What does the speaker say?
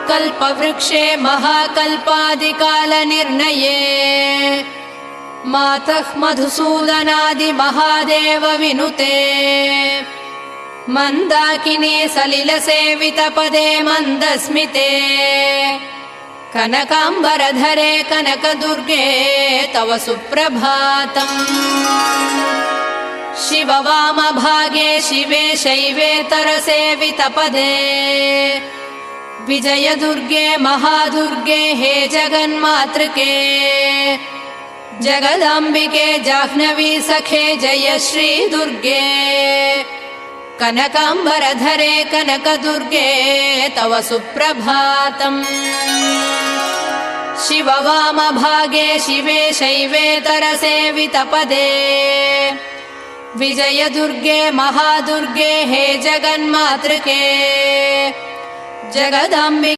कल्पवृक्षे महाकल्पादिकालनिर्णये मातः मधुसूदनादि महादेव विनुते मन्दाकिनी सलिलसेवितपदे मन्दस्मिते कनकाम्बरधरे कनकदुर्गे तव सुप्रभातम् शिववामभागे शिवे शैवेतरसेवितपदे विजयदुर्गे महादुर्गे हे जगन्मातृके जगदाम्बिके जाह्नवी सखे जय श्री दुर्गे कनकाम्बरधरे कनकदुर्गे तव सुप्रभातम् शिववामभागे शिवे शैवेतरसेवितपदे विजयदुर्गे महादुर्गे हे जगन्मातृके जगदाम्बिके